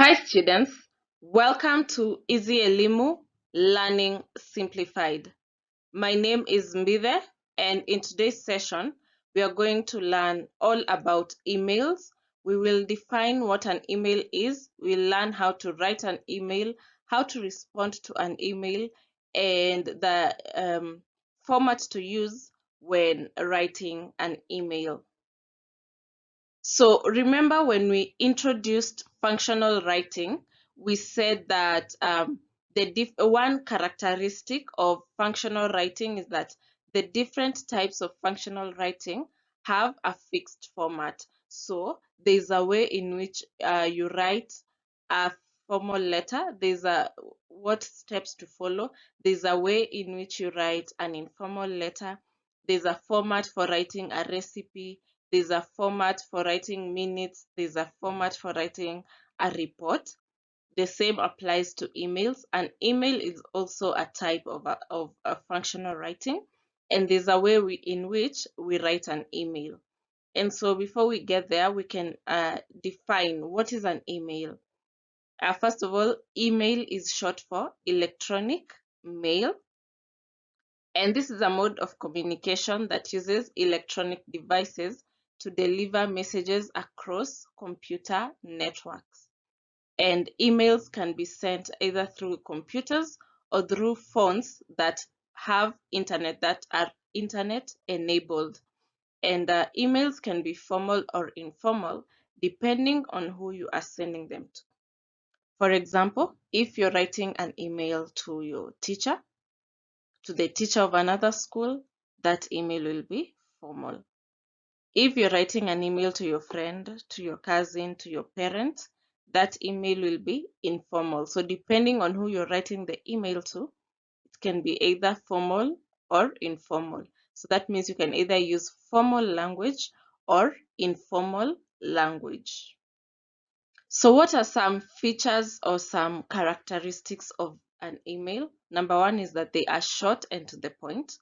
Hi students, welcome to Easy Elimu Learning Simplified. My name is Mbithe, and in today's session we are going to learn all about emails. We will define what an email is, we'll learn how to write an email, how to respond to an email, and the format to use when writing an email. So remember when we introduced functional writing, we said that one characteristic of functional writing is that the different types of functional writing have a fixed format. So there's a way in which you write a formal letter. There's a what steps to follow. There's a way in which you write an informal letter. There's a format for writing a recipe. There's a format for writing minutes. There's a format for writing a report. The same applies to emails. An email is also a type of a functional writing, and there's a way in which we write an email. And so before we get there, we can define what is an email. First of all, email is short for electronic mail. And this is a mode of communication that uses electronic devices to deliver messages across computer networks. And emails can be sent either through computers or through phones that have internet, that are internet enabled. And emails can be formal or informal depending on who you are sending them to. For example, if you're writing an email to your teacher, to the teacher of another school, that email will be formal. If you're writing an email to your friend, to your cousin, to your parent, that email will be informal. So depending on who you're writing the email to, it can be either formal or informal. So that means you can either use formal language or informal language. So what are some features or some characteristics of an email? Number one is that they are short and to the point.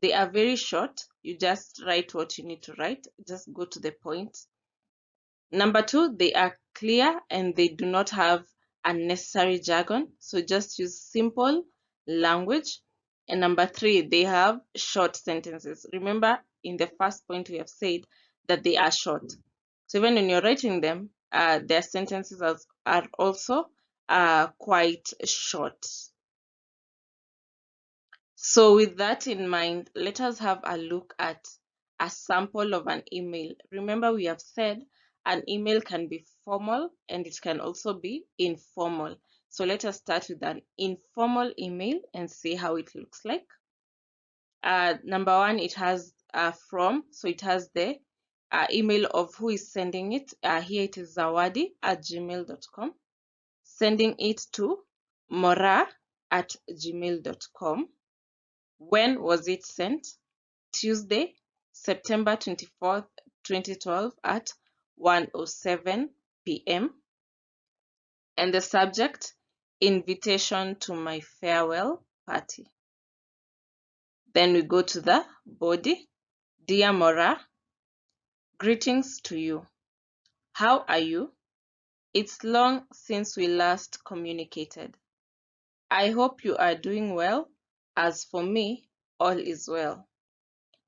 They are very short. You just write what you need to write. Just go to the point. Number two, they are clear and they do not have unnecessary jargon. So just use simple language. And number three, they have short sentences. Remember, in the first point, we have said that they are short. So even when you're writing them, their sentences are also quite short. So with that in mind, let us have a look at a sample of an email. Remember, we have said an email can be formal and it can also be informal. So let us start with an informal email and see how it looks like. Number one, it has from, so it has the email of who is sending it. Here it is zawadi@gmail.com. Sending it to mora@gmail.com. When was it sent? Tuesday, September 24th, 2012 at 1:07 p.m. And the subject, invitation to my farewell party. Then we go to the body. Dear Mora, greetings to you. How are you? It's long since we last communicated. I hope you are doing well. As for me, all is well.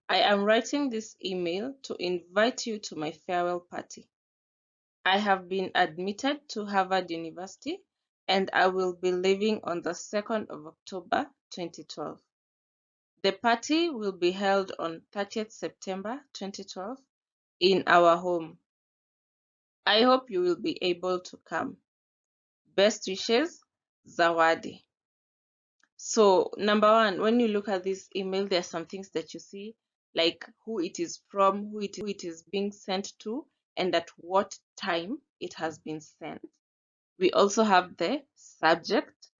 I am writing this email to invite you to my farewell party. I have been admitted to Harvard University and I will be leaving on the 2nd of October 2012. The party will be held on 30th September 2012 in our home. I hope you will be able to come. Best wishes, Zawadi. So number one, when you look at this email, there are some things that you see, like who it is from, who it is being sent to, and at what time it has been sent. We also have the subject.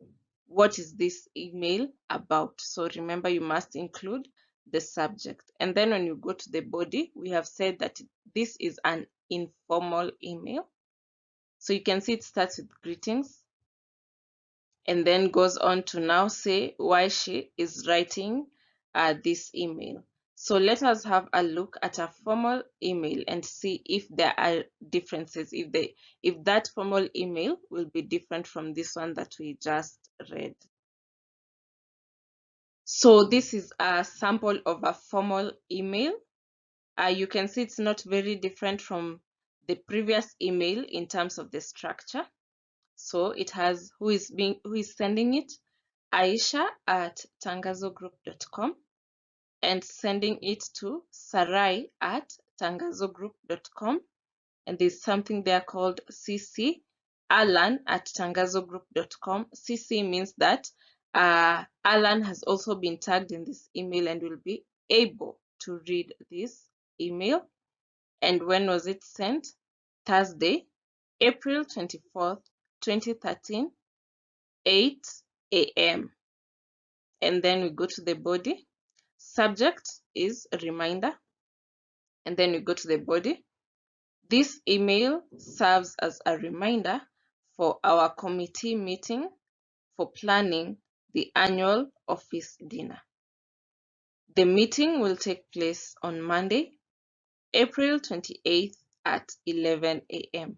What is this email about? So remember, you must include the subject. And then when you go to the body, we have said that this is an informal email. So you can see it starts with greetings and then goes on to now say why she is writing this email. So let us have a look at a formal email and see if there are differences, if that formal email will be different from this one that we just read. So this is a sample of a formal email. You can see it's not very different from the previous email in terms of the structure. So it has who is sending it, Aisha at tangazogroup.com, and sending it to Sarai at tangazogroup.com. And there's something there called CC, Alan at tangazogroup.com. CC means that Alan has also been tagged in this email and will be able to read this email. And when was it sent? Thursday, April 24th, 2013, 8 a.m. And then we go to the body. Subject is a reminder. And then we go to the body. This email serves as a reminder for our committee meeting for planning the annual office dinner. The meeting will take place on Monday, April 28th at 11 a.m.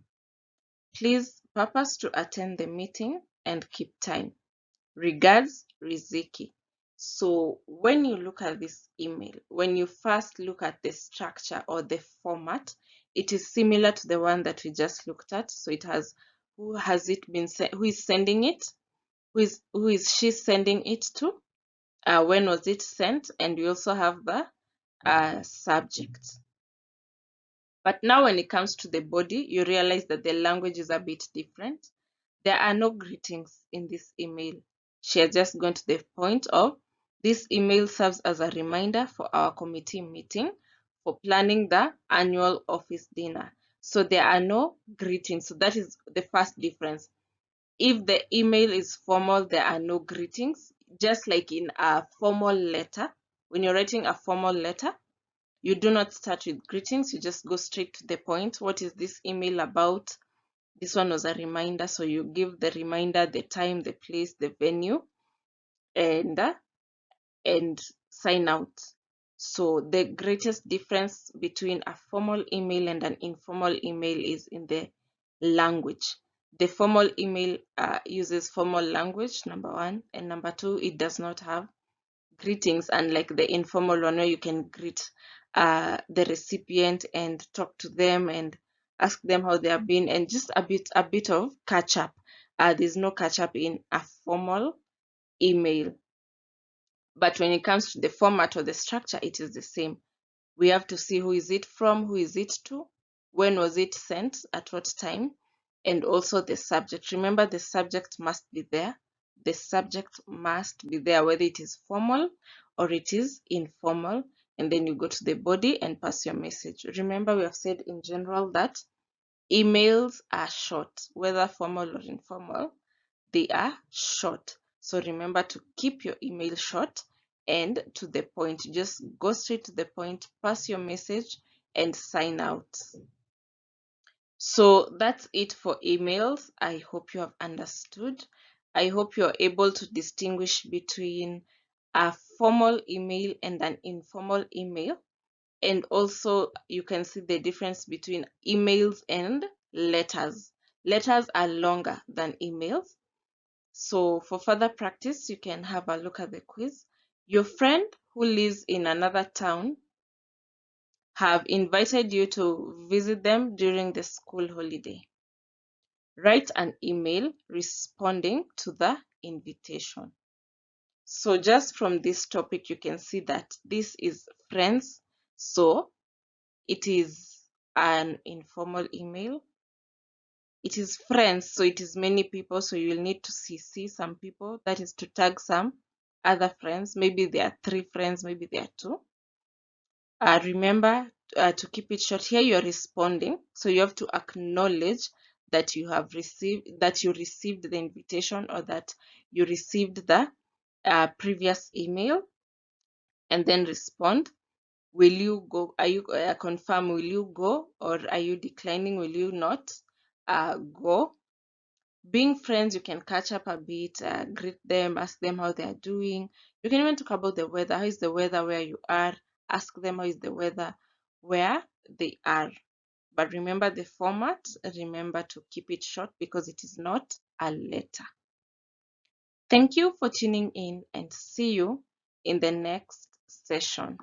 Please purpose to attend the meeting and keep time. Regards, Riziki. So when you look at this email, when you first look at the structure or the format, it is similar to the one that we just looked at. So it has who has it been sent, who is sending it, who is she sending it to, when was it sent, and we also have the subject. But now when it comes to the body, you realize that the language is a bit different. There are no greetings in this email. She has just gone to the point of this email serves as a reminder for our committee meeting for planning the annual office dinner. So there are no greetings. So that is the first difference. If the email is formal, there are no greetings. Just like in a formal letter, when you're writing a formal letter, you do not start with greetings. You just go straight to the point. What is this email about? This one was a reminder, so you give the reminder, the time, the place, the venue, and sign out. So the greatest difference between a formal email and an informal email is in the language. The formal email uses formal language, number one, and number two, it does not have greetings, unlike the informal one where you can greet the recipient and talk to them and ask them how they have been and just a bit of catch up. There's no catch up in a formal email. But when it comes to the format or the structure, it is the same. We have to see who is it from, who is it to, when was it sent, at what time, and also the subject. Remember, the subject must be there. The subject must be there, whether it is formal or it is informal. And then you go to the body and pass your message. Remember, we have said in general that emails are short, whether formal or informal, they are short. So remember to keep your email short and to the point. Just go straight to the point, pass your message, and sign out. So that's it for emails. I hope you have understood. I hope you're able to distinguish between a formal email and an informal email. And also you can see the difference between emails and letters. Letters are longer than emails. So for further practice, you can have a look at the quiz. Your friend who lives in another town have invited you to visit them during the school holiday. Write an email responding to the invitation. So just from this topic, you can see that this is friends. So it is an informal email. It is friends, so it is many people, so you'll need to CC some people, that is to tag some other friends. Maybe there are 3 friends, maybe there are 2. Remember to keep it short. Here you're responding, so you have to acknowledge that you have received, that you received the invitation or that you received the previous email, and then respond. Will you go? Are you confirm? Will you go, or are you declining? Will you not go? Being friends, you can catch up a bit, greet them, ask them how they are doing. You can even talk about the weather. How is the weather where you are? ask them how is the weather where they are. But remember the format, remember to keep it short because it is not a letter. Thank you for tuning in and see you in the next session.